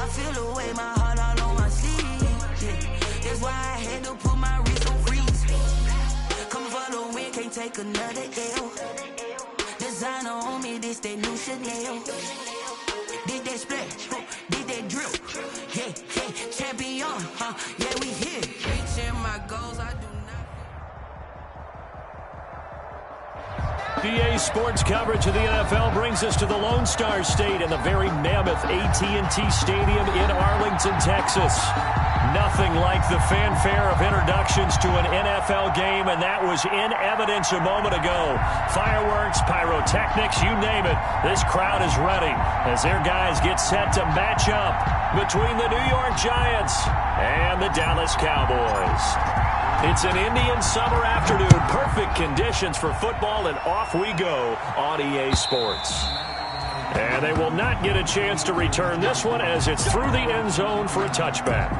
I feel the way, my heart all on my sleeve. Yeah. That's why I had to put my wrist on freeze. Coming for the win, can't take another L. Designer on me, this that new Chanel. Did that splash, did that drip. Yeah, yeah, champion, yeah, we here. Reaching my goals, I do not. PA Sports coverage of the NFL brings us to the Lone Star State and the very mammoth AT&T Stadium in Arlington, Texas. Nothing like the fanfare of introductions to an NFL game, and that was in evidence a moment ago. Fireworks, pyrotechnics, you name it. This crowd is ready as their guys get set to match up between the New York Giants and the Dallas Cowboys. It's an Indian summer afternoon, perfect conditions for football, and off we go on EA Sports. And they will not get a chance to return this one as it's through the end zone for a touchback.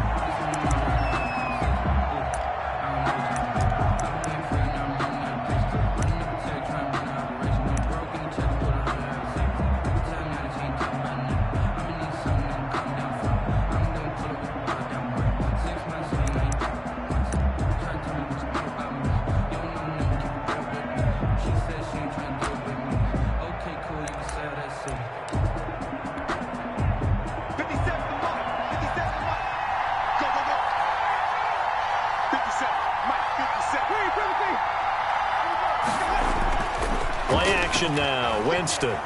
Play action now, Winston.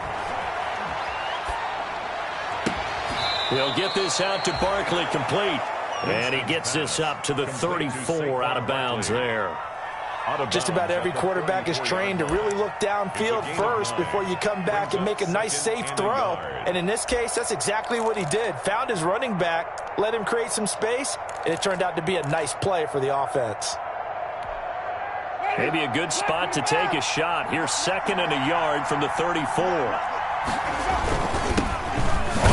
He'll get this out to Barkley, complete. And he gets this up to the 34, out of bounds there. Just about every quarterback is trained to really look downfield first before you come back and make a nice, safe throw. And in this case, that's exactly what he did. Found his running back, let him create some space, and it turned out to be a nice play for the offense. Maybe a good spot to take a shot. Here's 2nd and a yard from the 34. On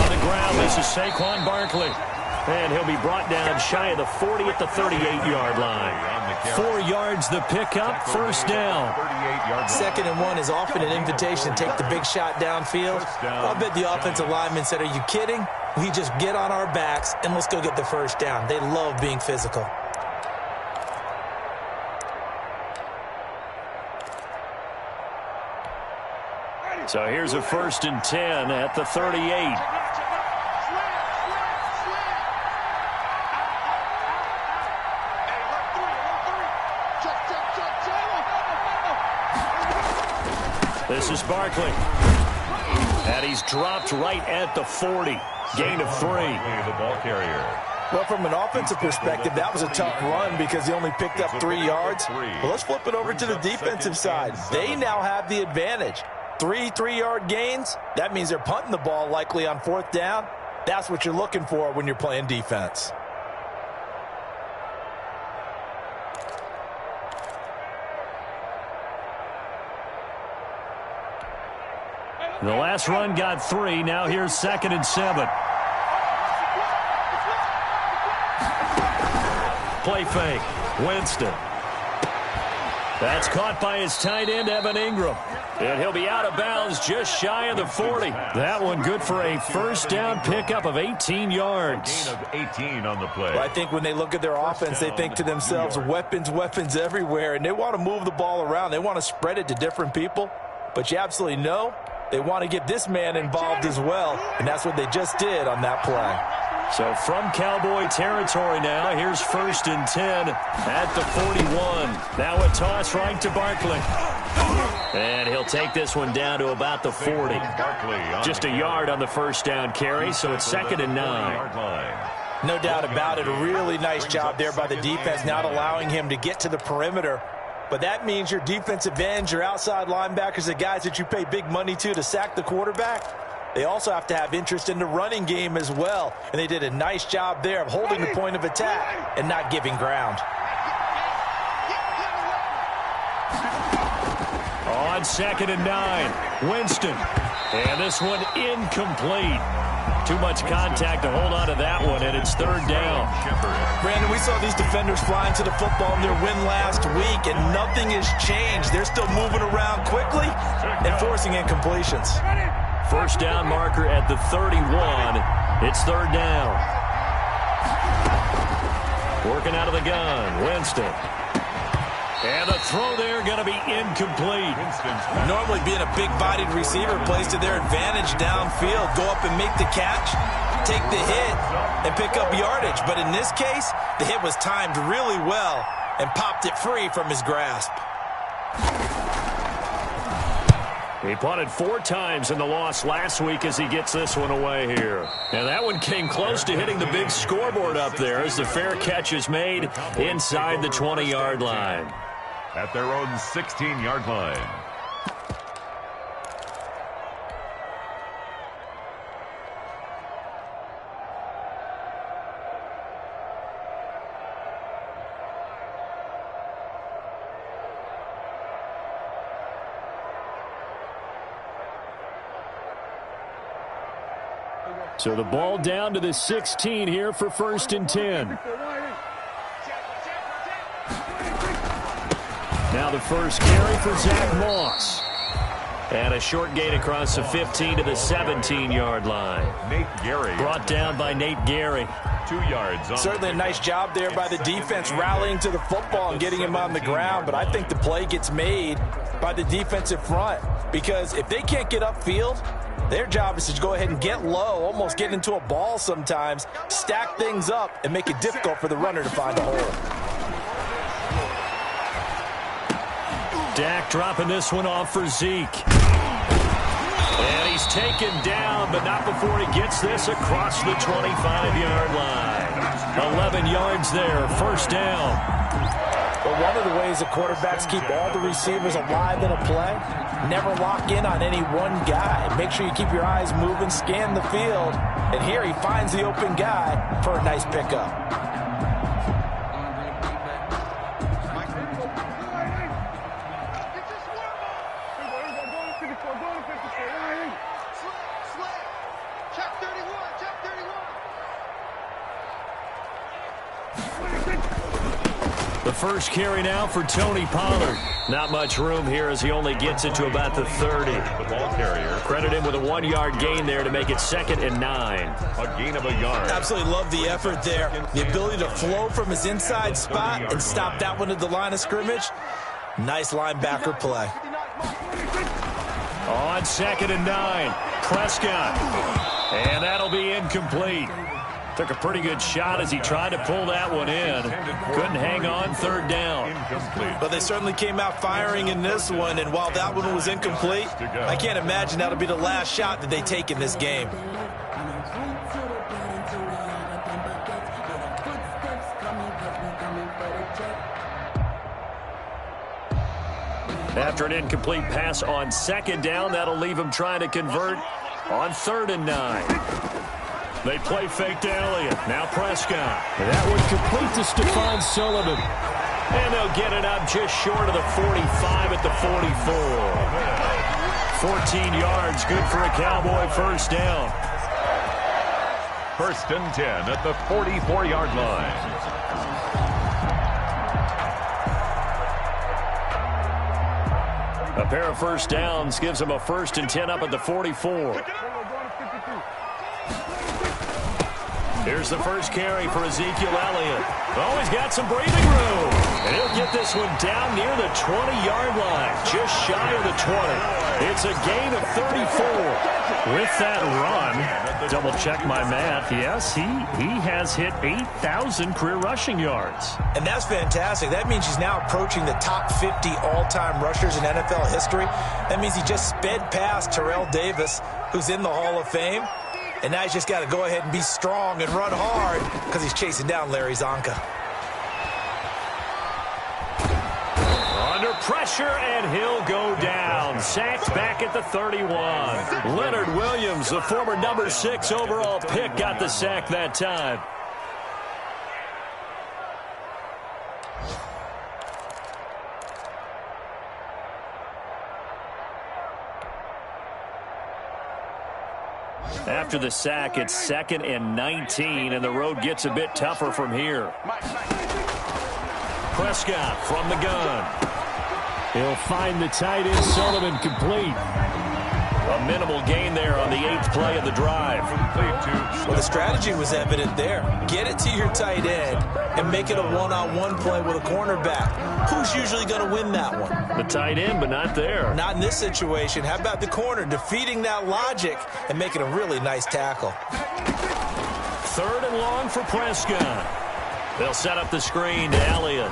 the ground, this is Saquon Barkley. And he'll be brought down shy of the 40 at the 38-yard line. 4 yards the pickup, first down. 2nd and 1 is often an invitation to take the big shot downfield. I bet the offensive lineman said, are you kidding? We just get on our backs and let's go get the first down. They love being physical. So here's a 1st and 10 at the 38. This is Barkley. And he's dropped right at the 40. Gain of 3. The ball carrier. Well, from an offensive perspective, that was a tough run because he only picked up 3 yards. Well, let's flip it over to the defensive side. They now have the advantage. 3 3-yard gains, that means they're punting the ball likely on 4th down. That's what you're looking for when you're playing defense. The last run got 3. Now here's 2nd and 7. Play fake. Winston. That's caught by his tight end, Evan Ingram. And he'll be out of bounds just shy of the 40. That one good for a first down pickup of 18 yards. Gain of 18 on the play. Well, I think when they look at their offense, they think to themselves, weapons, weapons everywhere. And they want to move the ball around. They want to spread it to different people. But you absolutely know they want to get this man involved as well. And that's what they just did on that play. So from Cowboy territory now, here's 1st and 10 at the 41. Now a toss right to Barkley. And he'll take this one down to about the 40. Just a yard on the first down carry, so it's 2nd and 9. No doubt about it. A really nice job there by the defense, not allowing him to get to the perimeter. But that means your defensive ends, your outside linebackers, the guys that you pay big money to sack the quarterback, they also have to have interest in the running game as well. And they did a nice job there of holding the point of attack and not giving ground. On 2nd and 9, Winston. And this one incomplete. Too much contact to hold on to that one, and it's 3rd down. Brandon, we saw these defenders flying to the football in their win last week, and nothing has changed. They're still moving around quickly and forcing incompletions. First down marker at the 31. It's third down. Working out of the gun, Winston. And the throw there going to be incomplete. Normally being a big-bodied receiver plays to their advantage downfield. Go up and make the catch, take the hit, and pick up yardage. But in this case, the hit was timed really well and popped it free from his grasp. He punted 4 times in the loss last week as he gets this one away here. And that one came close to hitting the big scoreboard up there as the fair catch is made inside the 20-yard line. At their own 16-yard line. So the ball down to the 16 here for 1st and 10. Now the first carry for Zach Moss. And a short gain across the 15 to the 17-yard line. Nate Gary. Brought down by Nate Gary. 2 yards. Certainly a nice job there by the defense rallying to the football and getting him on the ground. But I think the play gets made by the defensive front. Because if they can't get upfield, their job is to go ahead and get low, almost get into a ball sometimes, stack things up, and make it difficult for the runner to find a hole. Dak dropping this one off for Zeke. And he's taken down, but not before he gets this across the 25-yard line. 11 yards there, first down. But one of the ways that quarterbacks keep all the receivers alive in a play, never lock in on any one guy. Make sure you keep your eyes moving, scan the field. And here he finds the open guy for a nice pickup. The first carry now for Tony Pollard. Not much room here as he only gets it to about the 30. The ball carrier. Credit him with a 1-yard gain there to make it 2nd and 9. A gain of a yard. Absolutely love the effort there. The ability to flow from his inside spot and stop that one at the line of scrimmage. Nice linebacker play. On 2nd and 9, Prescott. And that'll be incomplete. Took a pretty good shot as he tried to pull that one in. Couldn't hang on, 3rd down. But they certainly came out firing in this one, and while that one was incomplete, I can't imagine that'll be the last shot that they take in this game. After an incomplete pass on 2nd down, that'll leave him trying to convert on 3rd and 9. They play fake to Elliott. Now Prescott. That would complete to Stephon Sullivan. And they'll get it up just short of the 45 at the 44. 14 yards, good for a Cowboy first down. 1st and 10 at the 44-yard line. A pair of first downs gives him a 1st and 10 up at the 44. Here's the first carry for Ezekiel Elliott. Oh, he's got some breathing room. And he'll get this one down near the 20-yard line, just shy of the 20. It's a gain of 34. With that run, double-check my math, yes, he has hit 8,000 career rushing yards. And that's fantastic. That means he's now approaching the top 50 all-time rushers in NFL history. That means he just sped past Terrell Davis, who's in the Hall of Fame. And now he's just got to go ahead and be strong and run hard because he's chasing down Larry Zonka. Under pressure, and he'll go down. Sacked back at the 31. Leonard Williams, the former number 6 overall pick, got the sack that time. After the sack, it's 2nd and 19, and the road gets a bit tougher from here. Prescott from the gun. He'll find the tight end, Sullivan, complete. A minimal gain there on the 8th play of the drive. Well, the strategy was evident there. Get it to your tight end and make it a one-on-one play with a cornerback. Who's usually going to win that one? The tight end, but not there. Not in this situation. How about the corner defeating that logic and making a really nice tackle? 3rd and long for Prescott. They'll set up the screen to Elliott.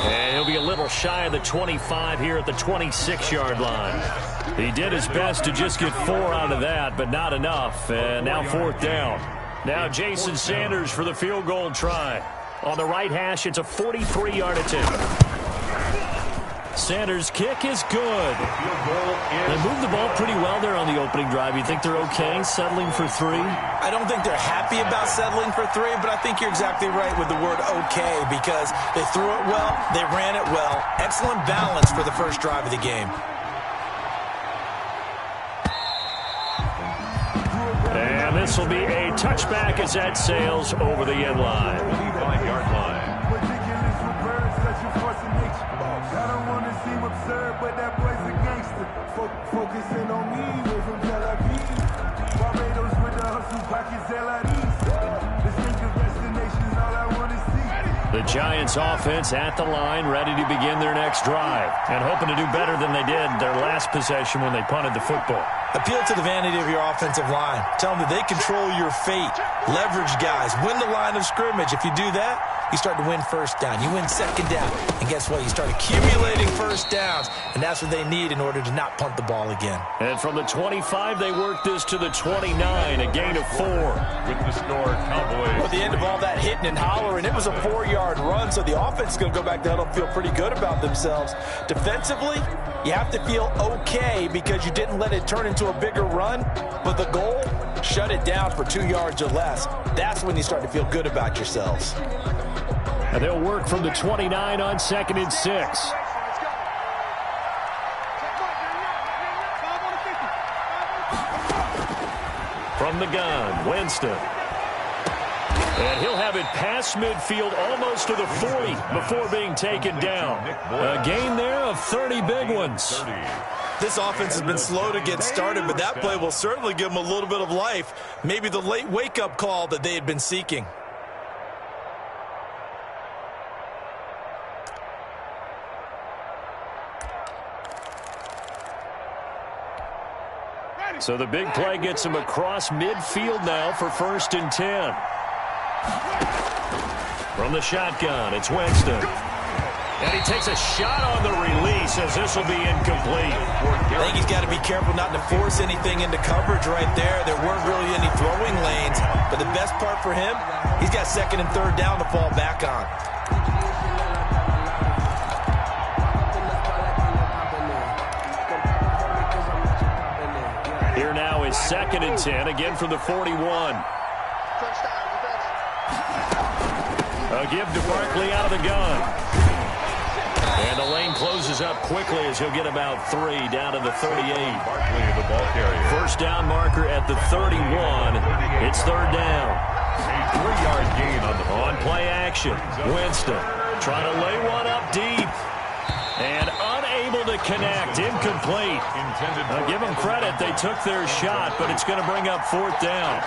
And he'll be a little shy of the 25 here at the 26-yard line. He did his best to just get 4 out of that, but not enough. And now 4th down. Now Jason Sanders for the field goal try. On the right hash, it's a 43-yard attempt. Sanders' kick is good. They moved the ball pretty well there on the opening drive. You think they're okay settling for 3? I don't think they're happy about settling for 3, but I think you're exactly right with the word okay, because they threw it well, they ran it well. Excellent balance for the first drive of the game. And this will be a touchback as that sails over the end line. 25-yard line. I don't want to seem absurd, but that boy's a gangster. Focusing on me, way from Tel Aviv. Barbados with the hustle, pockets LIDs. Distinctive destinations, all I want to see. The Giants offense at the line, ready to begin their next drive. And hoping to do better than they did their last possession when they punted the football. Appeal to the vanity of your offensive line. Tell them that they control your fate. Leverage guys. Win the line of scrimmage. If you do that, you start to win first down. You win second down. And guess what? You start accumulating first downs. And that's what they need in order to not punt the ball again. And from the 25, they work this to the 29, a gain of 4. With the score, Cowboys. At the end of all that hitting and hollering, it was a 4-yard run, so the offense is going to go back to huddle and feel pretty good about themselves. Defensively, you have to feel okay because you didn't let it turn into a bigger run, but the goal, shut it down for 2 yards or less. That's when you start to feel good about yourselves. And they'll work from the 29 on 2nd and 6. From the gun, Winston. And he'll have it past midfield almost to the 40 before being taken down. A gain there of 30 big ones. This offense has been slow to get started, but that play will certainly give them a little bit of life. Maybe the late wake-up call that they had been seeking. So the big play gets him across midfield now for 1st and 10. From the shotgun, it's Winston. And he takes a shot on the release as this will be incomplete. I think he's got to be careful not to force anything into coverage right there. There weren't really any throwing lanes. But the best part for him, he's got 2nd and 3rd down to fall back on. Here now is 2nd and 10, again from the 41. A give to Barkley out of the gun. And the lane closes up quickly as he'll get about 3 down to the 38. Barkley, the ball carrier. 1st down marker at the 31. It's 3rd down. A 3-yard gain on the ball. On play action, Winston trying to lay one up deep. And unable to connect, incomplete. I'll give them credit, they took their shot, but it's going to bring up 4th down.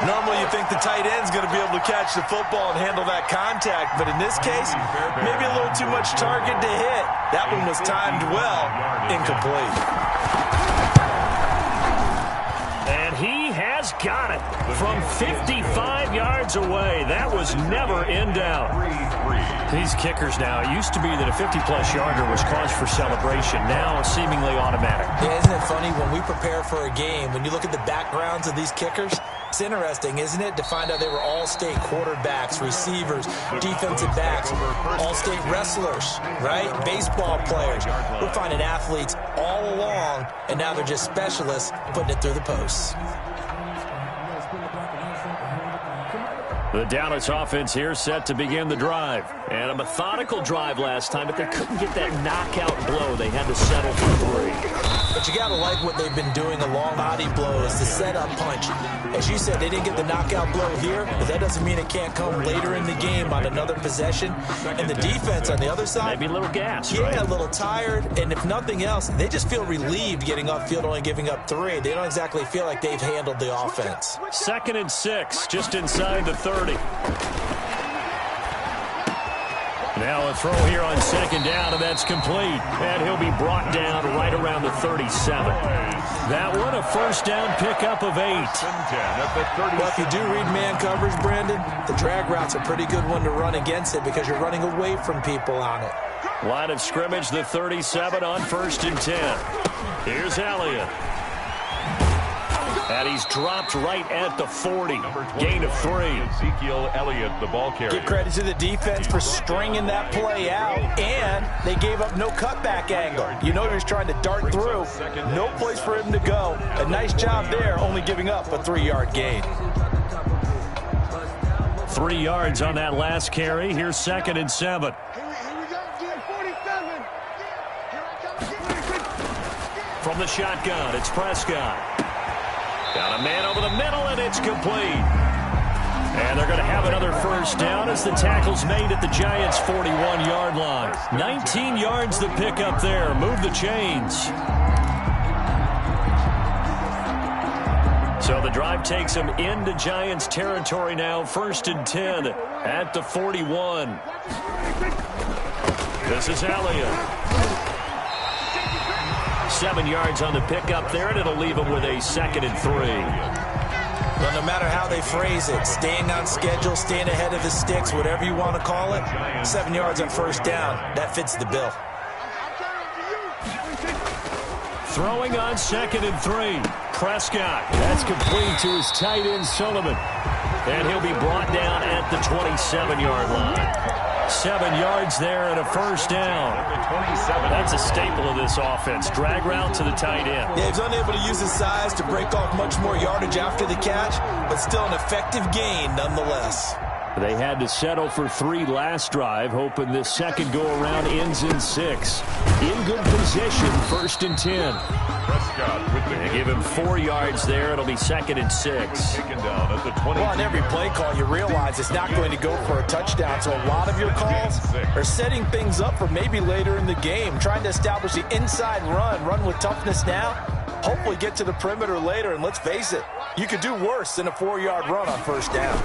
Normally you think the tight end's going to be able to catch the football and handle that contact, but in this case, maybe a little too much target to hit. That one was timed well, incomplete. And he has got it from 55 yards away. That was never in doubt. These kickers now, it used to be that a 50-plus yarder was cause for celebration. Now seemingly automatic. Yeah, isn't it funny when we prepare for a game, when you look at the backgrounds of these kickers, it's interesting, isn't it, to find out they were all-state quarterbacks, receivers, defensive backs, all-state wrestlers, right? Baseball players. We're finding athletes all along, and now they're just specialists putting it through the posts. The Dallas offense here set to begin the drive. And a methodical drive last time, but they couldn't get that knockout blow. They had to settle for 3. But you got to like what they've been doing along body blows, the setup punch. As you said, they didn't get the knockout blow here, but that doesn't mean it can't come later in the game on another possession. And the defense on the other side, maybe a little gas, yeah, right? A little tired. And if nothing else, they just feel relieved getting upfield, only giving up 3. They don't exactly feel like they've handled the offense. 2nd and 6, just inside the 30. Now a throw here on 2nd down, and that's complete. And he'll be brought down right around the 37. That one, a 1st down pickup of 8. Well, if you do read man coverage, Brandon, the drag route's a pretty good one to run against it because you're running away from people on it. Line of scrimmage, the 37 on 1st and 10. Here's Elliott. And he's dropped right at the 40. Gain of 3. Ezekiel Elliott, the ball carrier. Give credit to the defense for stringing that play out, and they gave up no cutback angle. You know he was trying to dart through. No place for him to go. A nice job there, only giving up a 3-yard gain. 3 yards on that last carry. Here's 2nd and 7. From the shotgun, it's Prescott. Got a man over the middle, and it's complete. And they're going to have another 1st down as the tackle's made at the Giants' 41-yard line. 19 yards the pickup there. Move the chains. So the drive takes them into Giants territory now. 1st and 10 at the 41. This is Elliott. 7 yards on the pickup there, and it'll leave them with a 2nd and 3. Well, no matter how they phrase it, staying on schedule, staying ahead of the sticks, whatever you want to call it, 7 yards on 1st down, that fits the bill. Throwing on 2nd and 3. Prescott. That's complete to his tight end, Sullivan. And he'll be brought down at the 27-yard line. 7 yards there and a 1st down. That's a staple of this offense. Drag route to the tight end. Yeah, he's unable to use his size to break off much more yardage after the catch, but still an effective gain nonetheless. They had to settle for 3 last drive, hoping this second go-around ends in 6. In good position, 1st and 10. Prescott with the They give him 4 yards there. It'll be 2nd and 6. Taken down at the 20. Well, on every play call, you realize it's not going to go for a touchdown, so a lot of your calls are setting things up for maybe later in the game, trying to establish the inside run with toughness now, hopefully get to the perimeter later, and let's face it, you could do worse than a 4-yard run on 1st down.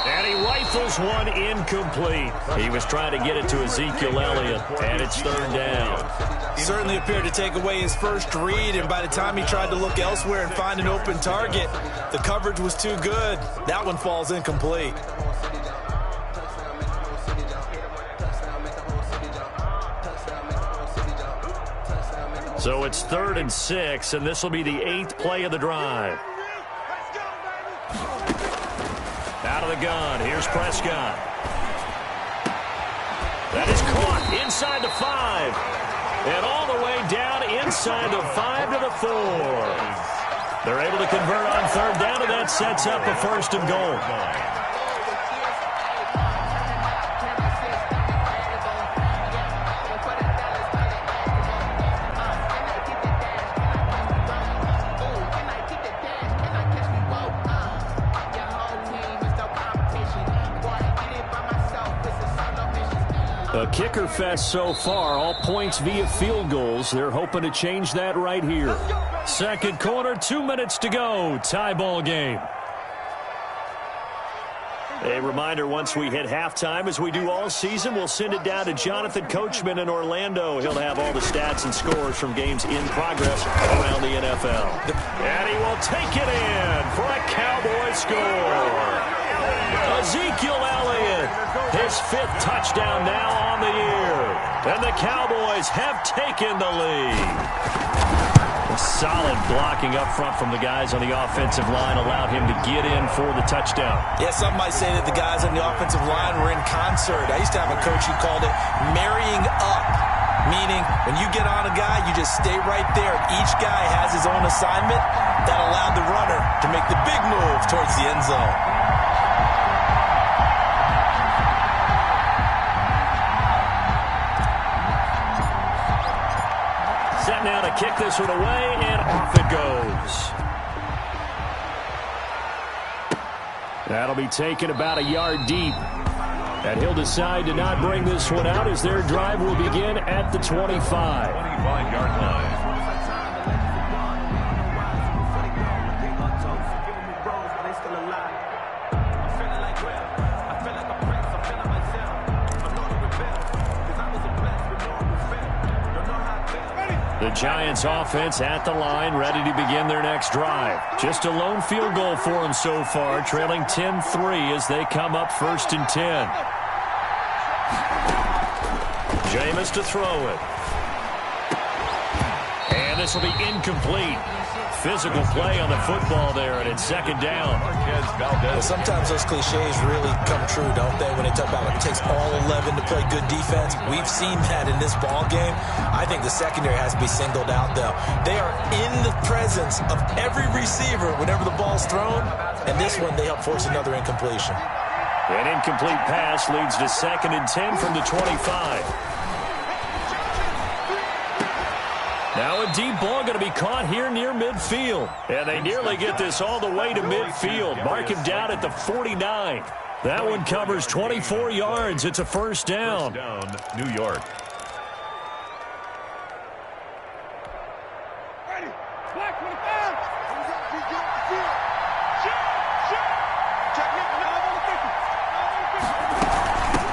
And he rifles one incomplete. He was trying to get it to Ezekiel Elliott, and it's 3rd down. Certainly appeared to take away his first read, and by the time he tried to look elsewhere and find an open target, the coverage was too good. That one falls incomplete. So it's 3rd and 6, and this will be the 8th play of the drive. Out of the gun, here's Prescott. That is caught inside the 5. And all the way down inside the 5 to the 4. They're able to convert on 3rd down, and that sets up a 1st and goal. A kicker fest so far, all points via field goals. They're hoping to change that right here. Second quarter, 2 minutes to go. Tie ball game. A reminder, once we hit halftime, as we do all season, we'll send it down to Jonathan Coachman in Orlando. He'll have all the stats and scores from games in progress around the NFL. And he will take it in for a Cowboy score. Ezekiel Elliott, his 5th touchdown now on the year. And the Cowboys have taken the lead. Solid blocking up front from the guys on the offensive line allowed him to get in for the touchdown. Yeah, some might say that the guys on the offensive line were in concert. I used to have a coach who called it marrying up, meaning when you get on a guy, you just stay right there. Each guy has his own assignment. That move towards the end zone. Set now to kick this one away, and off it goes. That'll be taken about a yard deep. And he'll decide to not bring this one out as their drive will begin at the 25. 25-yard line. The Giants offense at the line, ready to begin their next drive. Just a lone field goal for them so far, trailing 10-3 as they come up 1st and 10. Jameis to throw it. And this will be incomplete. Physical play on the football there, and it's 2nd down. Well, sometimes those cliches really come true, don't they, when they talk about it takes all 11 to play good defense. We've seen that in this ball game. I think the secondary has to be singled out, though. They are in the presence of every receiver whenever the ball's thrown, and this one they help force another incompletion. An incomplete pass leads to 2nd and 10 from the 25. Now a deep ball going to be caught here near midfield. And they nearly get this all the way to midfield. Mark him down at the 49. That one covers 24 yards. It's a 1st down. 1st down, New York.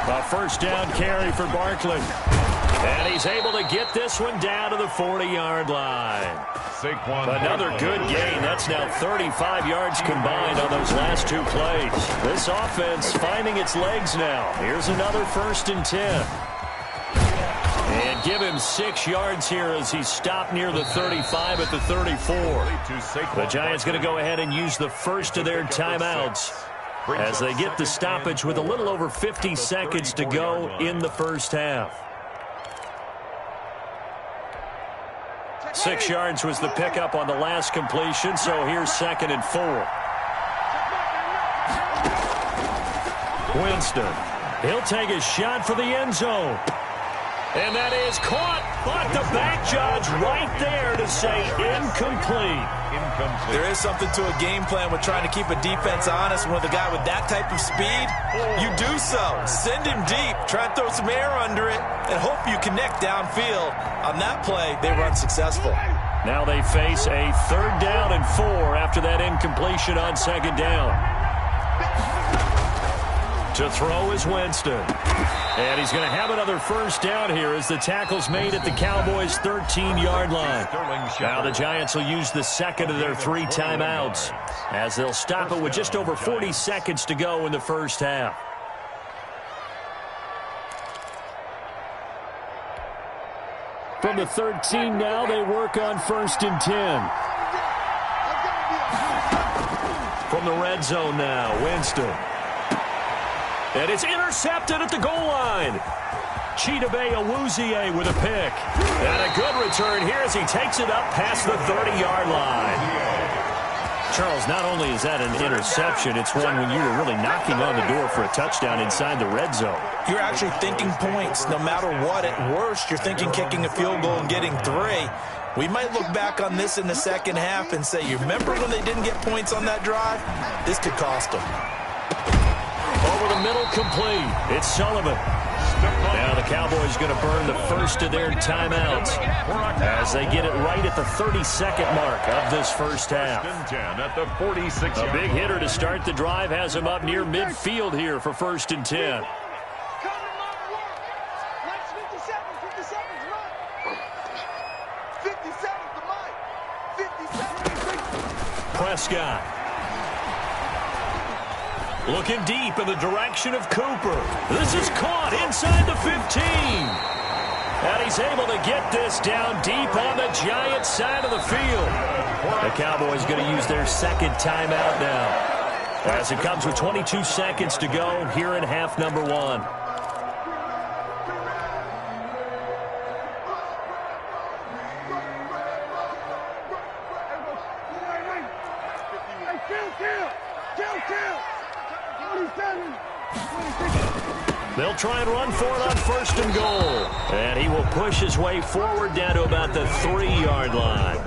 A 1st down carry for Barkley. And he's able to get this one down to the 40-yard line. Another good gain. That's now 35 yards combined on those last 2 plays. This offense finding its legs now. Here's another 1st and 10. And give him 6 yards here as he's stopped near the 35 at the 34. The Giants going to go ahead and use the first of their timeouts as they get the stoppage with a little over 50 seconds to go in the 1st half. 6 yards was the pickup on the last completion, so here's 2nd and 4. Winston. He'll take a shot for the end zone. And that is caught, but the back judge right there to say incomplete. There is something to a game plan with trying to keep a defense honest. With a guy with that type of speed, you do so. Send him deep, try and throw some air under it, and hope you connect downfield. On that play, they were unsuccessful. Now they face a 3rd down and 4 after that incompletion on 2nd down. To throw is Winston. And he's going to have another 1st down here as the tackle's made at the Cowboys' 13-yard line. Now the Giants will use the 2nd of their 3 timeouts as they'll stop it with just over 40 seconds to go in the 1st half. From the 13 now, they work on 1st and 10. From the red zone now, Winston. And it's intercepted at the goal line. Chidobe Awuzie with a pick. And a good return here as he takes it up past the 30-yard line. Charles, not only is that an interception, it's one when you were really knocking on the door for a touchdown inside the red zone. You're actually thinking points. No matter what, at worst, you're thinking kicking a field goal and getting 3. We might look back on this in the 2nd half and say, you remember when they didn't get points on that drive? This could cost them. Over the middle, complete. It's Sullivan. Now the Cowboys going to burn the first of their timeouts as they get it right at the 32nd mark of this 1st half. At the 46. A big hitter to start the drive has him up near midfield here for 1st and 10. Prescott. Looking deep in the direction of Cooper. This is caught inside the 15. And he's able to get this down deep on the Giants side of the field. The Cowboys going to use their 2nd timeout now, as it comes with 22 seconds to go here in half number 1. They'll try and run for it on 1st and goal. And he will push his way forward down to about the 3-yard line.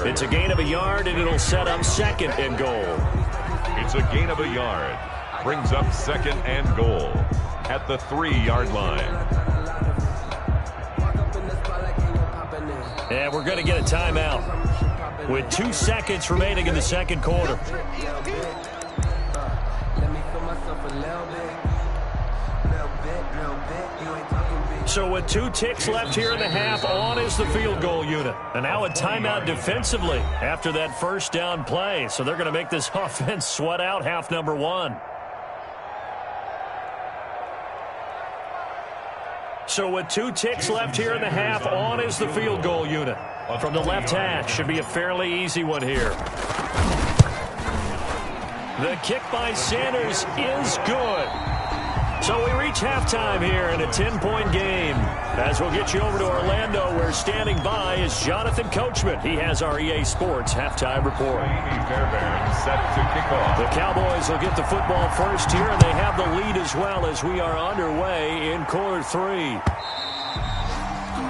It's a gain of a yard, and it'll set up 2nd and goal. It's a gain of a yard. Brings up 2nd and goal at the 3-yard line. And we're going to get a timeout with 2 seconds remaining in the 2nd quarter. So with 2 ticks left here in the half, on is the field goal unit. And now a timeout defensively after that 1st down play. So they're going to make this offense sweat out half number 1. So with 2 ticks left here in the half, on is the field goal unit. From the left hash, should be a fairly easy one here. The kick by Sanders is good. So we reach halftime here in a 10-point game. As we'll get you over to Orlando, where standing by is Jonathan Coachman. He has our EA Sports halftime report. Fairbairn set to kick off. The Cowboys will get the football first here, and they have the lead as well as we are underway in quarter 3.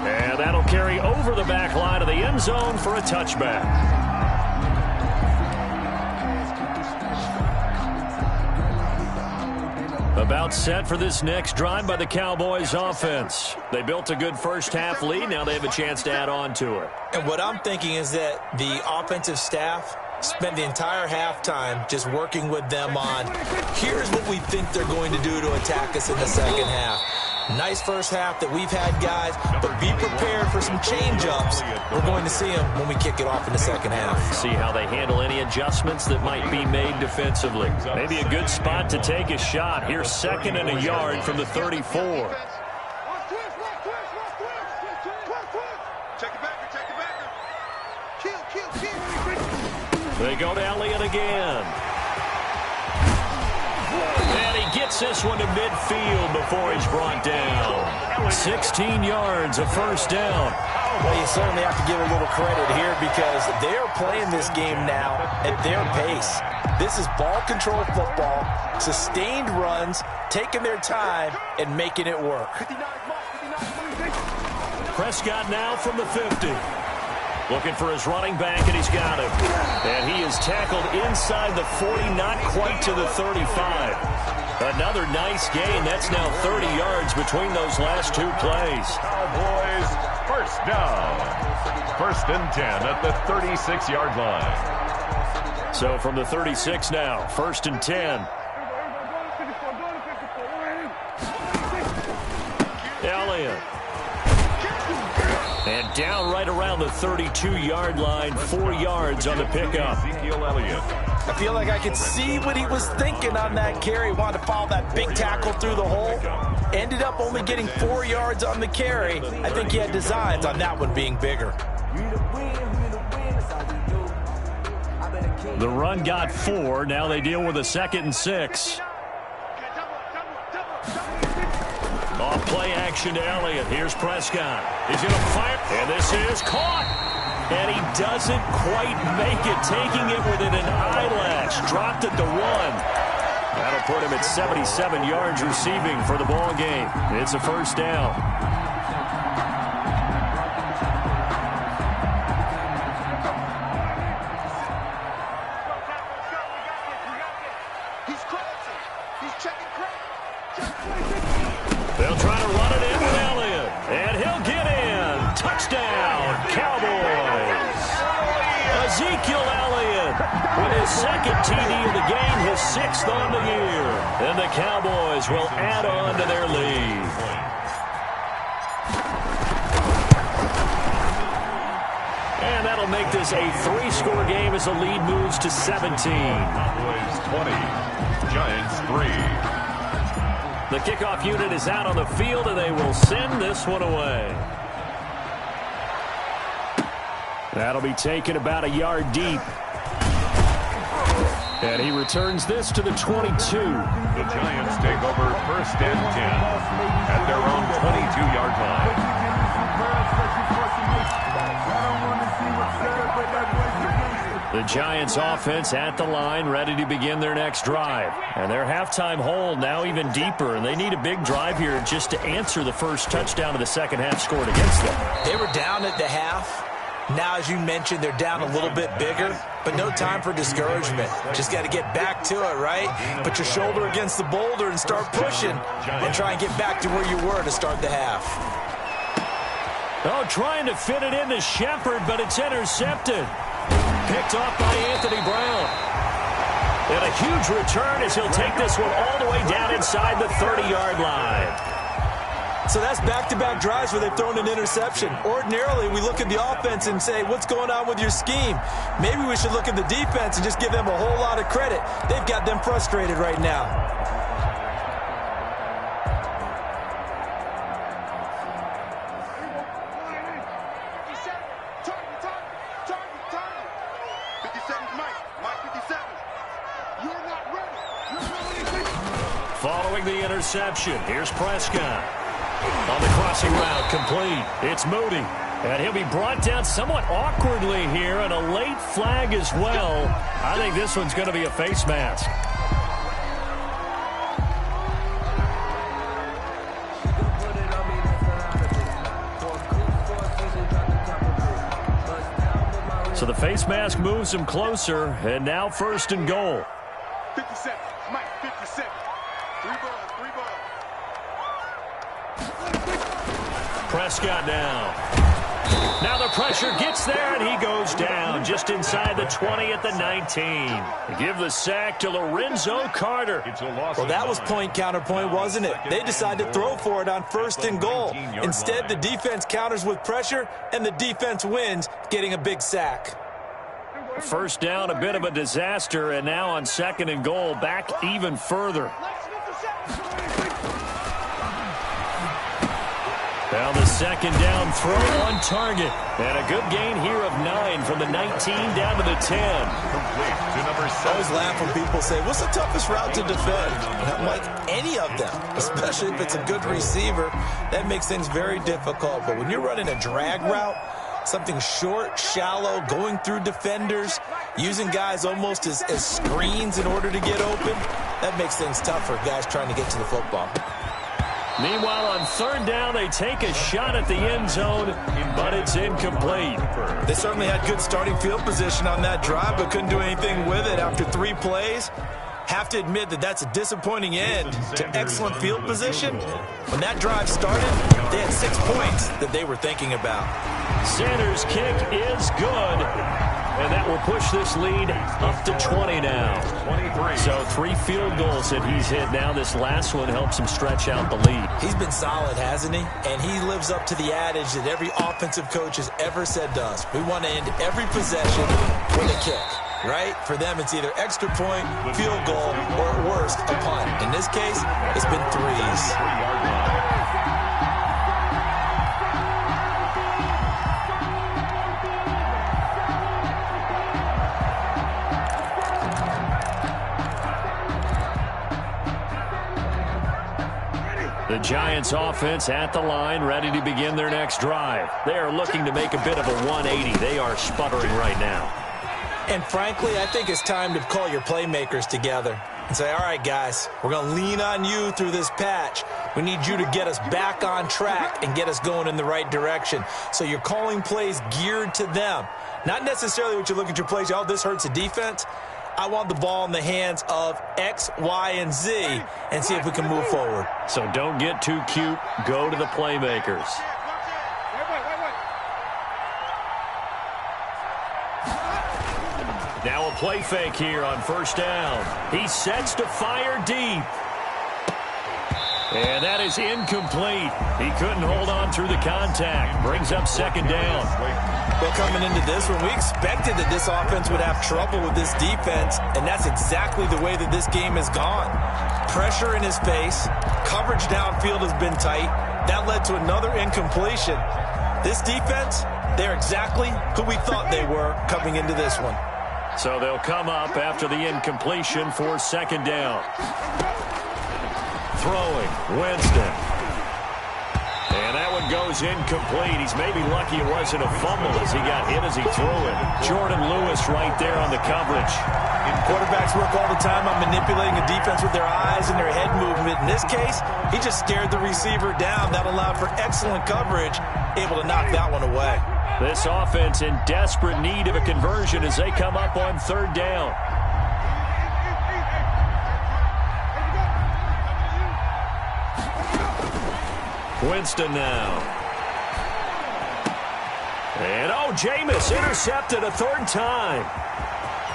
And that'll carry over the back line of the end zone for a touchback. About set for this next drive by the Cowboys offense. They built a good first half lead. Now they have a chance to add on to it. And what I'm thinking is that the offensive staff spent the entire halftime just working with them on, here's what we think they're going to do to attack us in the second half. Nice first half that we've had, guys, but be prepared for some change-ups. We're going to see them when we kick it off in the second half. See how they handle any adjustments that might be made defensively. Maybe a good spot to take a shot. Here's 2nd and a yard from the 34. They go to Elliott again. And he gets this one to midfield before he's brought down. 16 yards, a 1st down. Well, you certainly have to give a little credit here because they're playing this game now at their pace. This is ball control football, sustained runs, taking their time, and making it work. Prescott now from the 50. Looking for his running back, and he's got him. And he is tackled inside the 40, not quite to the 35. Another nice gain. That's now 30 yards between those last 2 plays. Cowboys, 1st down. 1st and 10 at the 36-yard line. So from the 36 now, 1st and 10. Elliott. And down right around the 32-yard line, 4 yards on the pickup. Ezekiel Elliott. I feel like I could see what he was thinking on that carry. Wanted to follow that big tackle through the hole. Ended up only getting 4 yards on the carry. I think he had designs on that one being bigger. The run got 4. Now they deal with a 2nd and 6. Off play action to Elliott. Here's Prescott. He's going to fire. And this is caught. And he doesn't quite make it. Taking it within an eyelash. Dropped at the 1. That'll put him at 77 yards receiving for the ball game. It's a 1st down. They'll try to run it in with Elliott. And he'll get in. Touchdown, Cowboys. Ezekiel Elliott with his 2nd TD of the game, his 6th on the year. And the Cowboys will add on to their lead. And that'll make this a 3-score game as the lead moves to 17. Cowboys 20, Giants 3. The kickoff unit is out on the field, and they will send this one away. That'll be taken about a yard deep. And he returns this to the 22. The Giants take over 1st and 10 at their own 22-yard line. The Giants offense at the line, ready to begin their next drive. And their halftime hole now even deeper, and they need a big drive here just to answer the first touchdown of the second half scored against them. They were down at the half. Now, as you mentioned, they're down a little bit bigger, but no time for discouragement. Just got to get back to it, right? Put your shoulder against the boulder and start pushing and try and get back to where you were to start the half. Oh, trying to fit it into Shepard, but it's intercepted. Picked off by Anthony Brown. And a huge return as he'll take this one all the way down inside the 30-yard line. So that's back-to-back drives where they've thrown an interception. Ordinarily, we look at the offense and say, what's going on with your scheme? Maybe we should look at the defense and just give them a whole lot of credit. They've got them frustrated right now. Following the interception, here's Prescott. On the crossing route, complete. It's Moody. And he'll be brought down somewhat awkwardly here, and a late flag as well. I think this one's going to be a face mask. So the face mask moves him closer, and now first and goal. 57, Mike, 57. Three balls. Prescott now. Now the pressure gets there, and he goes down just inside the 20 at the 19. Give the sack to Lorenzo Carter. Well, that was point counterpoint, wasn't it? They decided to throw for it on first and goal. Instead, the defense counters with pressure, and the defense wins, getting a big sack. First down, a bit of a disaster, and now on second and goal, back even further. Now the second down throw on target. And a good gain here of 9 from the 19 down to the 10. I always laugh when people say, what's the toughest route to defend? And I'm like, any of them, especially if it's a good receiver. That makes things very difficult. But when you're running a drag route, something short, shallow, going through defenders, using guys almost as screens in order to get open, that makes things tough for guys trying to get to the football. Meanwhile, on third down, they take a shot at the end zone, but it's incomplete. They certainly had good starting field position on that drive, but couldn't do anything with it after 3 plays. Have to admit that that's a disappointing end to excellent field position. When that drive started, they had 6 points that they were thinking about. Sanders' kick is good. And that will push this lead up to 20 now. 23. So 3 field goals that he's hit now. This last one helps him stretch out the lead. He's been solid, hasn't he? And he lives up to the adage that every offensive coach has ever said to us. We want to end every possession with a kick, right? For them, it's either extra point, field goal, or at worst, a punt. In this case, it's been 3s. The Giants offense at the line, ready to begin their next drive. They are looking to make a bit of a 180. They are sputtering right now. And frankly, I think it's time to call your playmakers together and say, all right, guys, we're going to lean on you through this patch. We need you to get us back on track and get us going in the right direction. So you're calling plays geared to them. Not necessarily what you look at your plays, oh, this hurts the defense. I want the ball in the hands of X, Y, and Z and see if we can move forward. So don't get too cute. Go to the playmakers. Now a play fake here on first down. He sets to fire deep. And that is incomplete. He couldn't hold on through the contact. Brings up second down. Well, coming into this one, we expected that this offense would have trouble with this defense, and that's exactly the way that this game has gone. Pressure in his face. Coverage downfield has been tight. That led to another incompletion. This defense, they're exactly who we thought they were coming into this one. So they'll come up after the incompletion for second down. Throwing, Winston. And that one goes incomplete. He's maybe lucky it wasn't a fumble as he got hit as he threw it. Jordan Lewis right there on the coverage. Quarterbacks work all the time on manipulating a defense with their eyes and their head movement. In this case, he just stared the receiver down. That allowed for excellent coverage, able to knock that one away. This offense in desperate need of a conversion as they come up on third down. Winston now. And, Jameis intercepted a third time.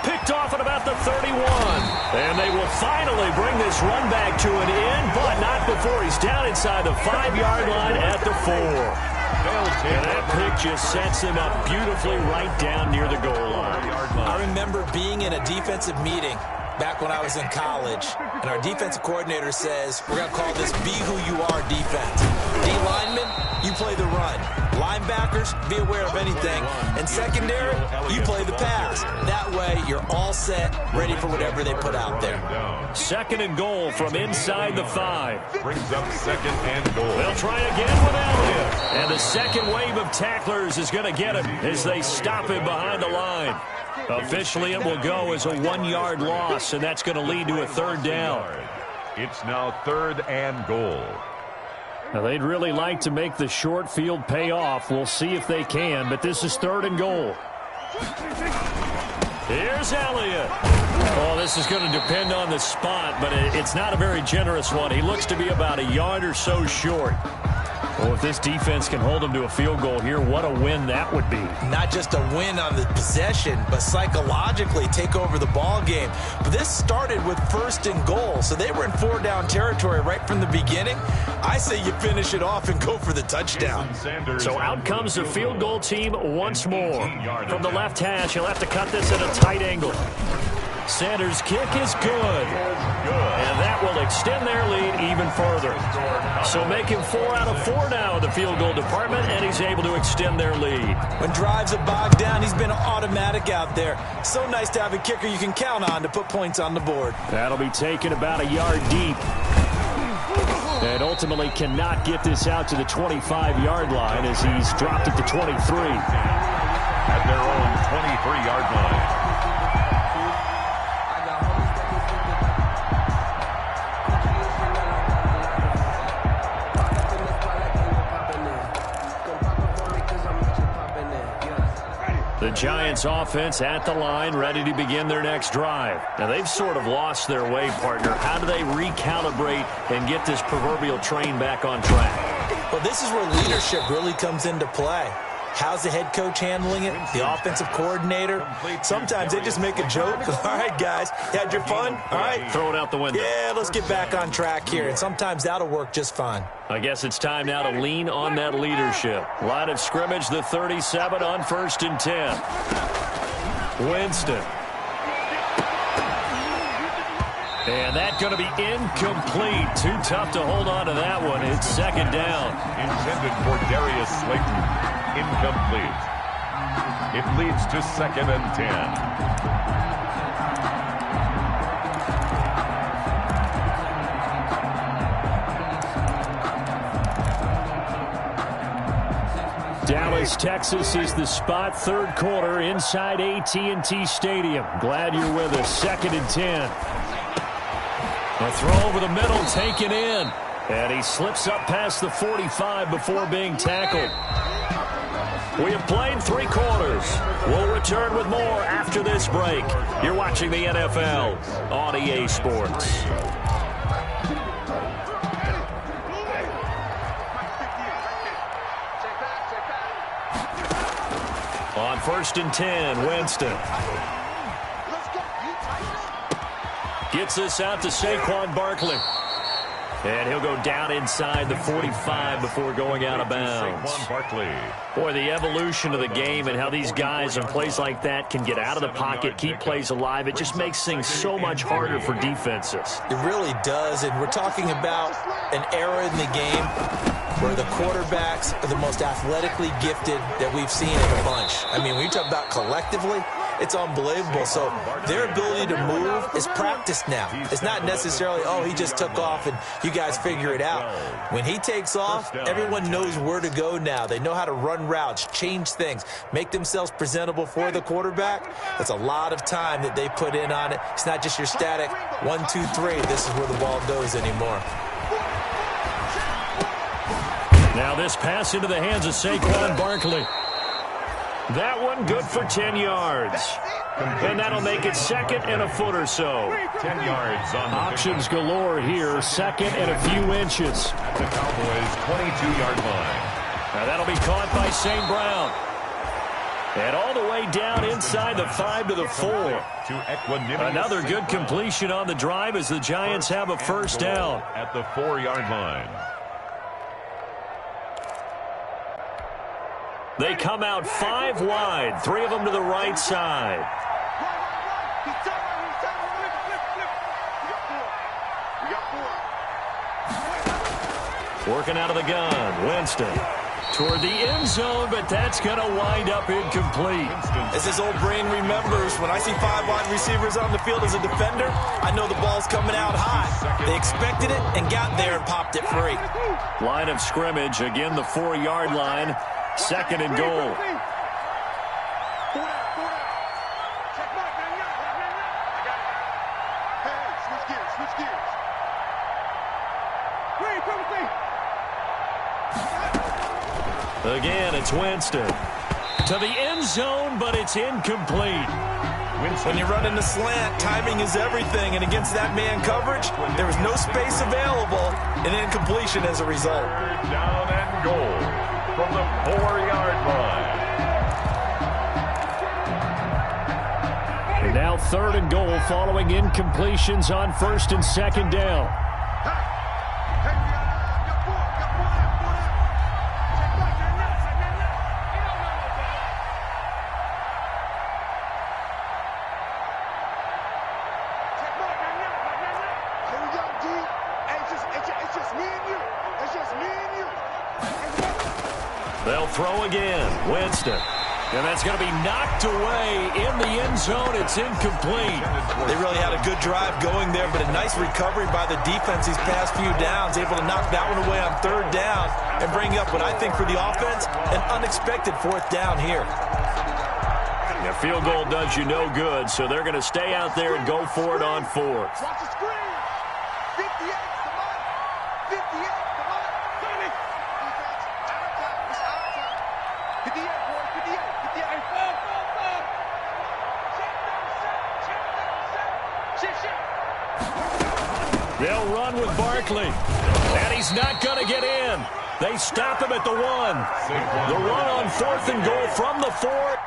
Picked off at about the 31. And they will finally bring this run back to an end, but not before he's down inside the 5-yard line at the 4. And that pick just sets him up beautifully right down near the goal line. I remember being in a defensive meeting back when I was in college, and our defensive coordinator says, we're going to call this be who you are defense. D-linemen, you play the run. Linebackers, be aware of anything. And secondary, you play the pass. That way, you're all set, ready for whatever they put out there. Second and goal from inside the 5. Brings up second and goal. They'll try again with Elliott. And the second wave of tacklers is going to get him as they stop him behind the line. Officially, it will go as a 1-yard loss, and that's going to lead to a third down. It's now third and goal. Now, they'd really like to make the short field pay off. We'll see if they can, but this is third and goal. Here's Elliott. Oh, this is going to depend on the spot, but it's not a very generous one. He looks to be about a yard or so short. Well, if this defense can hold them to a field goal here, what a win that would be. Not just a win on the possession, but psychologically take over the ball game. But this started with first and goal, so they were in 4-down territory right from the beginning. I say you finish it off and go for the touchdown. So out comes the field goal team once more. From the left hash, he'll have to cut this at a tight angle. Sanders' kick is good. And that will extend their lead even further. So make him 4 out of 4 now in the field goal department, and he's able to extend their lead. When drives are bogged down, he's been automatic out there. So nice to have a kicker you can count on to put points on the board. That'll be taken about a yard deep. And ultimately cannot get this out to the 25-yard line as he's dropped at the 23. At their own 23-yard line. The Giants offense at the line, ready to begin their next drive. Now, they've sort of lost their way, partner. How do they recalibrate and get this proverbial train back on track? Well, this is where leadership really comes into play. How's the head coach handling it? The offensive coordinator? Sometimes they just make a joke. All right, guys, you had your fun? All right. Throw it out the window. Yeah, let's get back on track here. And sometimes that'll work just fine. I guess it's time now to lean on that leadership. Line of scrimmage, the 37 on 1st and 10. Winston. And that's going to be incomplete. Too tough to hold on to that one. It's second down. Intended for Darius Slayton. Incomplete. It leads to 2nd and 10. Dallas, Texas is the spot. Third quarter inside AT&T Stadium. Glad you're with us. 2nd and 10. A throw over the middle, taken in. And he slips up past the 45 before being tackled. We have played 3 quarters. We'll return with more after this break. You're watching the NFL on EA Sports. On 1st and 10, Winston. Gets this out to Saquon Barkley. And he'll go down inside the 45 before going out of bounds. Boy, the evolution of the game and how these guys in plays like that can get out of the pocket, keep plays alive, it just makes things so much harder for defenses. It really does, and we're talking about an era in the game where the quarterbacks are the most athletically gifted that we've seen in a bunch. I mean, when you talk about collectively, it's unbelievable. So their ability to move is practiced now. It's not necessarily, oh, he just took off and you guys figure it out. When he takes off, everyone knows where to go now. They know how to run routes, change things, make themselves presentable for the quarterback. That's a lot of time that they put in on it. It's not just your static 1, 2, 3. This is where the ball goes anymore. Now this pass into the hands of Saquon Barkley. That one good for 10 yards. And that'll make it 2nd and a foot or so. 10 yards on the options galore here. 2nd and a few inches. At the Cowboys' 22-yard line. Now that'll be caught by St. Brown. And all the way down inside the 5 to the 4. Another good completion on the drive as the Giants have a first down. At the 4-yard line. They come out 5 wide, 3 of them to the right side. Working out of the gun, Winston. Toward the end zone, but that's going to wind up incomplete. As his old brain remembers, when I see 5 wide receivers on the field as a defender, I know the ball's coming out high. They expected it and got there and popped it free. Line of scrimmage, again the 4-yard line. 2nd and goal. Again, it's Winston. To the end zone, but it's incomplete. When you run in the slant, timing is everything, and against that man coverage, there was no space available, and incompletion as a result. 3rd down and goal from the 4-yard line. And now 3rd and goal following incompletions on 1st and 2nd down. They'll throw again. Winston. And that's going to be knocked away in the end zone. It's incomplete. They really had a good drive going there, but a nice recovery by the defense these past few downs, able to knock that one away on 3rd down and bring up what I think for the offense, an unexpected 4th down here. Yeah, field goal does you no good, so they're going to stay out there and go for it on 4th. Watch the screen. 58, come on. 58, come on. 30. It's our time. 58, boys, 58. 58. Fall. Shit. They'll run with Barkley. And he's not going to get in. They stop him at the 1. The run on 4th and goal from the 4.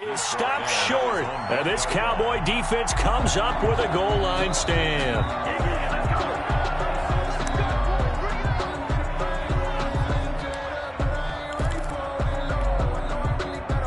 Is stopped short. And this Cowboy defense comes up with a goal line stand.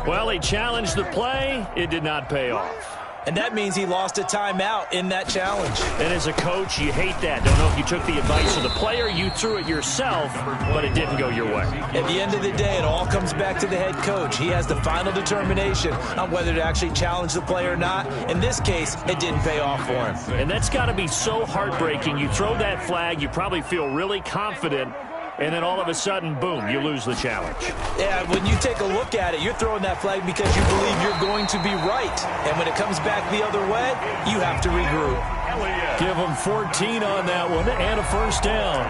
Well, he challenged the play. It did not pay off. And that means he lost a timeout in that challenge. And as a coach, you hate that. Don't know if you took the advice of the player, you threw it yourself, but it didn't go your way. At the end of the day, it all comes back to the head coach. He has the final determination on whether to actually challenge the play or not. In this case, it didn't pay off for him. And that's got to be so heartbreaking. You throw that flag, you probably feel really confident, and then all of a sudden, boom, you lose the challenge. Yeah, when you take a look at it, you're throwing that flag because you believe you're going to be right. And when it comes back the other way, you have to regroup. Give them 14 on that one and a first down.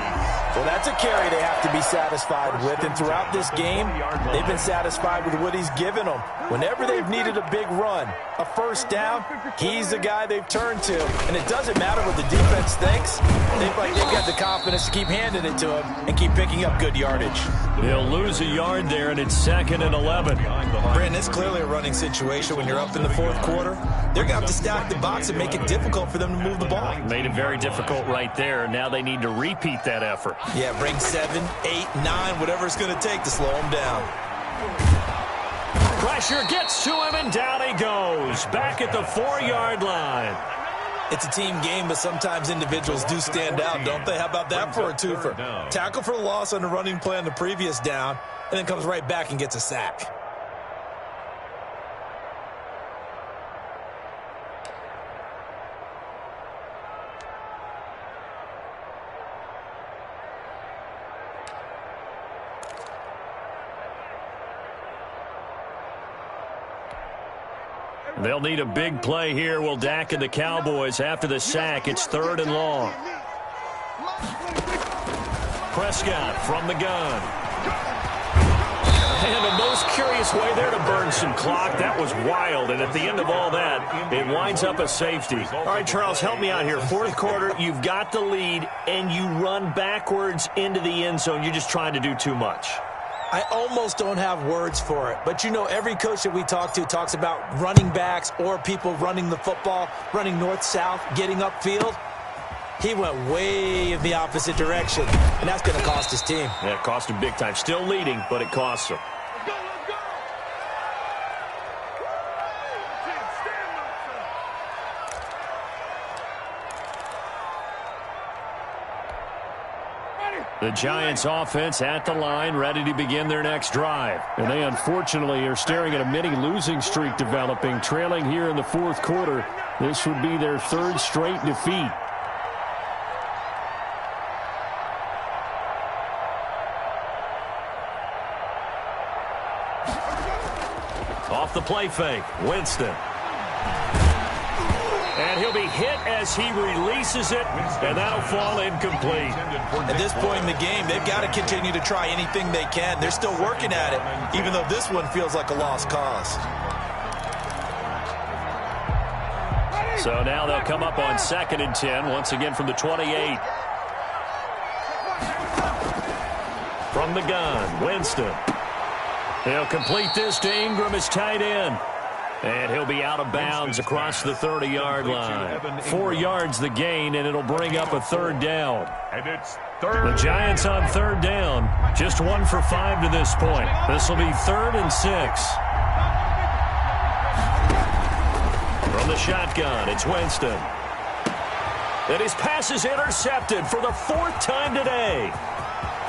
Well, that's a carry they have to be satisfied with. And throughout this game, they've been satisfied with what he's given them. Whenever they've needed a big run, a first down, he's the guy they've turned to. And it doesn't matter what the defense thinks. They've got the confidence to keep handing it to him and keep picking up good yardage. They'll lose a yard there, and it's 2nd and 11. Brandon, it's clearly a running situation when you're up in the 4th quarter. They're going to have to stack the box and make it difficult for them to move the ball. Made it very difficult right there. Now they need to repeat that effort. Yeah, bring 7, 8, 9, whatever it's going to take to slow them down. Pressure gets to him, and down he goes. Back at the 4-yard line. It's a team game, but sometimes individuals do stand out, don't they? How about that for a twofer? Tackle for the loss on the running play on the previous down, and then comes right back and gets a sack. They'll need a big play here. Will Dak and the Cowboys after the sack. It's 3rd and long. Prescott from the gun. And the most curious way there to burn some clock. That was wild. And at the end of all that, it winds up a safety. All right, Charles, help me out here. 4th quarter, you've got the lead, and you run backwards into the end zone. You're just trying to do too much. I almost don't have words for it. But, you know, every coach that we talk to talks about running backs or people running the football, running north-south, getting upfield. He went way in the opposite direction, and that's going to cost his team. Yeah, it cost him big time. Still leading, but it costs him. The Giants offense at the line, ready to begin their next drive. And they unfortunately are staring at a mini losing streak developing, trailing here in the 4th quarter. This would be their 3rd straight defeat. Off the play fake, Winston. And he'll be hit as he releases it, and that'll fall incomplete. At this point in the game, they've got to continue to try anything they can. They're still working at it, even though this one feels like a lost cause. So now they'll come up on 2nd and 10, once again from the 28. From the gun, Winston. He'll complete this to Ingram as tight end. And he'll be out of bounds across the 30-yard line. 4 yards the gain, and it'll bring up a 3rd down. And it's 3rd. The Giants on 3rd down. Just 1 for 5 to this point. This will be 3rd and 6. From the shotgun, it's Winston. And his pass is intercepted for the 4th time today.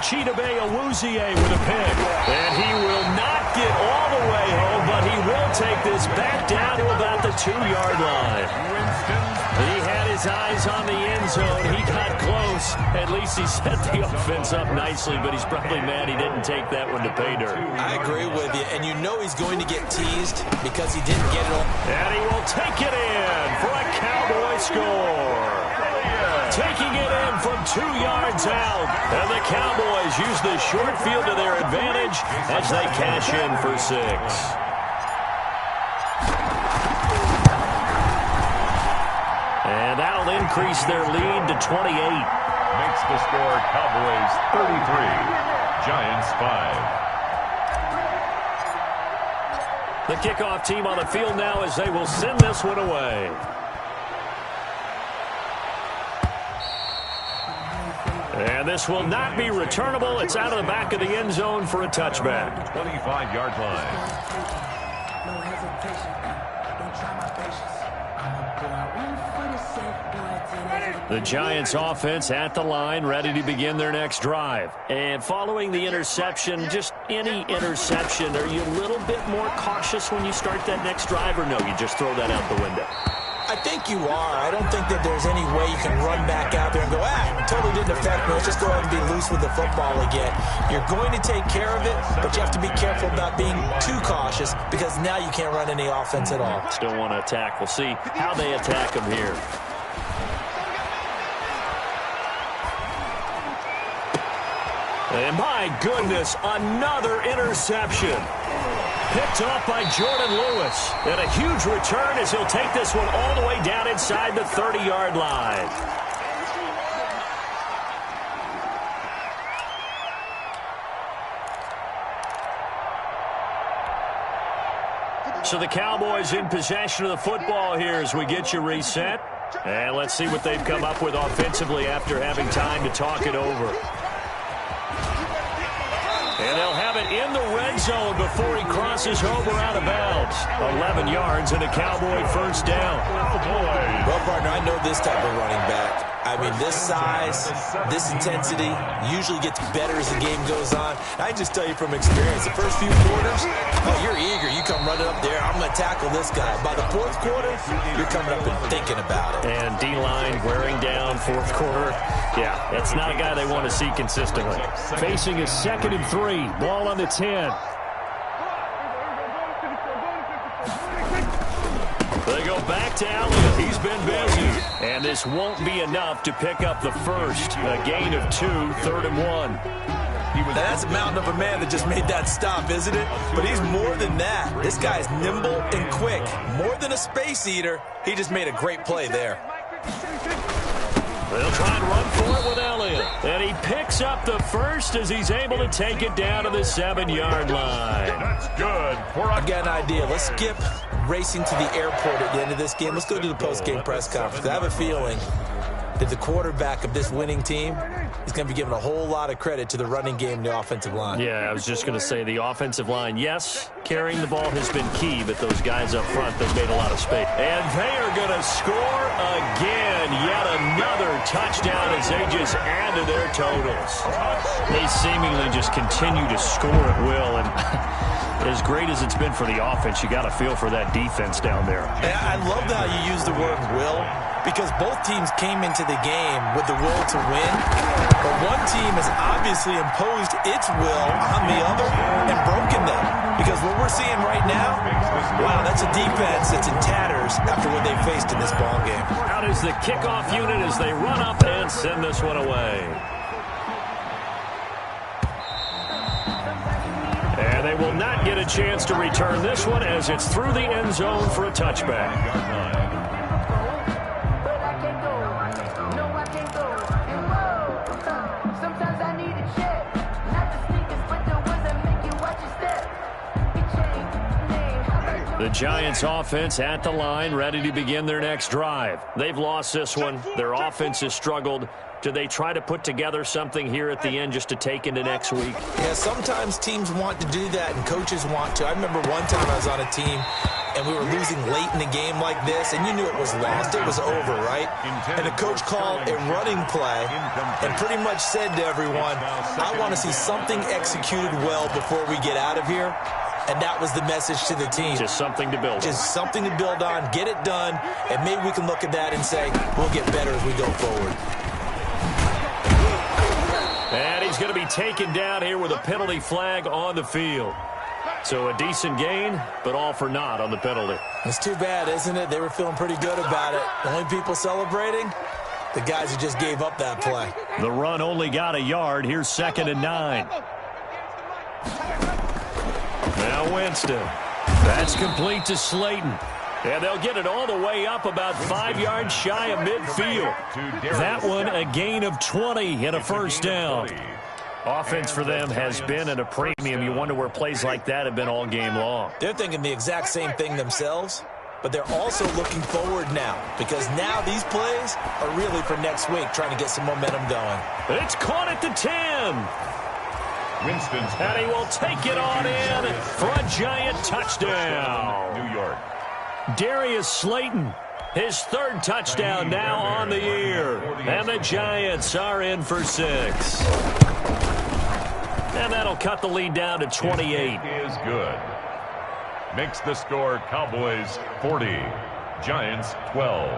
Chidobe Awuzie with a pick. And he will not get all the way home, but he will take this back down to about the 2-yard line. He had his eyes on the end zone. He got close. At least he set the offense up nicely, but he's probably mad he didn't take that one to pay dirt. I agree with you, and you know he's going to get teased because he didn't get it all. And he will take it in for a Cowboy score. Taking it in from 2 yards out. And the Cowboys use the short field to their advantage as they cash in for 6. And that'll increase their lead to 28. Makes the score Cowboys 33, Giants 5. The kickoff team on the field now as they will send this one away. And this will not be returnable. It's out of the back of the end zone for a touchback. 25-yard line. No hesitation. Don't try my patience. The Giants offense at the line, ready to begin their next drive. And following the interception, just any interception, are you a little bit more cautious when you start that next drive, or no, you just throw that out the window? I think you are. I don't think that there's any way you can run back out there and go, totally didn't affect me. Let's just go ahead and be loose with the football again. You're going to take care of it, but you have to be careful about being too cautious because now you can't run any offense at all. Still want to attack. We'll see how they attack them here. And my goodness, another interception. Picked off by Jordan Lewis. And a huge return as he'll take this one all the way down inside the 30-yard line. So the Cowboys in possession of the football here as we get you reset. And let's see what they've come up with offensively after having time to talk it over. And they'll have it in the red zone before he crosses over out of bounds. 11 yards and a Cowboy first down. Well, partner, I know this type of running back. I mean, this size, this intensity usually gets better as the game goes on. I can just tell you from experience, the first few quarters, oh, you're eager. You come running up there, I'm going to tackle this guy. By the fourth quarter, you're coming up and thinking about it. And D-line wearing down fourth quarter. Yeah, that's not a guy they want to see consistently. Facing a 2nd and 3, ball on the 10. They go back to Elliott. He's been busy. And this won't be enough to pick up the first. A gain of 2, 3rd and 1. Now, that's a mountain of a man that just made that stop, isn't it? But he's more than that. This guy's nimble and quick. More than a space eater. He just made a great play there. They'll try and run for it with Elliott. And he picks up the first as he's able to take it down to the 7-yard line. That's good. I got an idea. Let's skip racing to the airport at the end of this game. Let's go to the post-game press conference. I have a feeling that the quarterback of this winning team is going to be giving a whole lot of credit to the running game and the offensive line. Yeah, I was just going to say the offensive line, yes, carrying the ball has been key, but those guys up front, they've made a lot of space. And they are going to score again. Yet another touchdown as they just add to their totals. They seemingly just continue to score at will, and as great as it's been for the offense, you got to feel for that defense down there. I love how you use the word will, because both teams came into the game with the will to win, but one team has obviously imposed its will on the other and broken them. Because what we're seeing right now, wow, that's a defense that's in tatters after what they faced in this ball game. Out is the kickoff unit as they run up and send this one away. And they will not get a chance to return this one as it's through the end zone for a touchback. The Giants offense at the line, ready to begin their next drive. They've lost this one. Their offense has struggled. Do they try to put together something here at the end just to take into next week? Yeah, sometimes teams want to do that and coaches want to. I remember one time I was on a team and we were losing late in the game like this, and you knew it was lost. It was over, right? And the coach called a running play and pretty much said to everyone, I want to see something executed well before we get out of here. And that was the message to the team. Just something to build on. Just something to build on, get it done, and maybe we can look at that and say, we'll get better as we go forward. And he's going to be taken down here with a penalty flag on the field. So a decent gain, but all for naught on the penalty. It's too bad, isn't it? They were feeling pretty good about it. The only people celebrating, the guys who just gave up that play. The run only got a yard. Here's 2nd and 9. Now Winston. That's complete to Slayton. And they'll get it all the way up about 5 yards shy of midfield. That one a gain of 20 and a first down. Offense for them has been at a premium. You wonder where plays like that have been all game long. They're thinking the exact same thing themselves, but they're also looking forward now, because now these plays are really for next week, trying to get some momentum going. It's caught at the 10. Winston's and he will take it on in for a Giant touchdown. New York. Darius Slayton, his 3rd touchdown now on the year. And the Giants are in for 6. And that'll cut the lead down to 28. Is good. Makes the score Cowboys 40, Giants 12.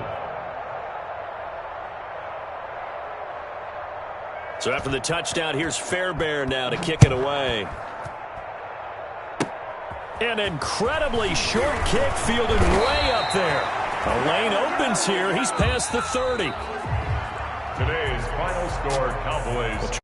So after the touchdown, here's Fairbairn now to kick it away. An incredibly short kick fielded way up there. A lane opens here. He's past the 30. Today's final score, Cowboys